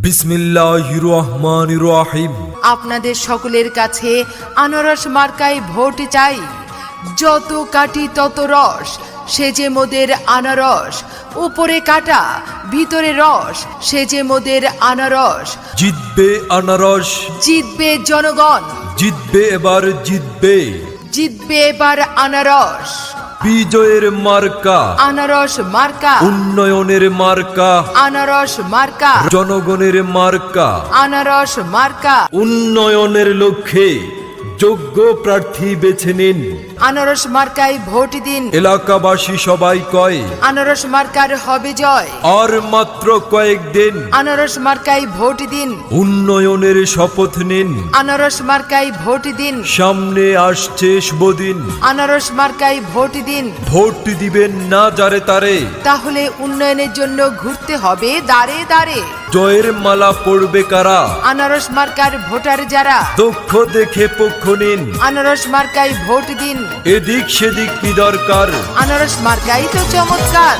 বিসমিল্লাহির রহমানির রহিম। আপনাদের সকলের কাছে আনারস মার্কায় ভোট চাই। যত কাটি তত রস, সে যে মোদের আনারস। উপরে কাটা ভিতরে রস, সে যে মোদের আনারস। জিতবে আনারস, জিতবে জনগণ, জিতবে এবার জিতবে। জিতবে এবার আনারস। বিজয়ের মার্কা আনারস মার্কা, উন্নয়নের মার্কা, আনারস মার্কা, জনগণের মার্কা। আনারস মার্কা। উন্নয়নের লক্ষ্যে যোগ্য প্রার্থী বেছে নিন। আনারস মার্কায় ভোট দিন। এলাকাবাসী সবাই কয় আনারস মার্কার হবে জয়। আর মাত্র কয়েকদিন আনারস মার্কায় ভোট দিন। উন্নয়নের শপথ নিন। আনারস মার্কায় ভোট দিন। সামনে আসছে শুভদিন। আনারস মার্কায় ভোট দিন। ভোট দিবেন না যারে তারে, তাহলে উন্নয়নের জন্য ঘুরতে হবে দাঁড়ে দাঁড়ে। জয়ের মালা পড়বে কারা? আনারস মার্কার ভোটার যারা। দক্ষ দেখে পক্ষ নিন। আনারস মার্কায় ভোট দিন। এদিক সেদিক কি দরকার? আনারস মার্কাই তো চমৎকার।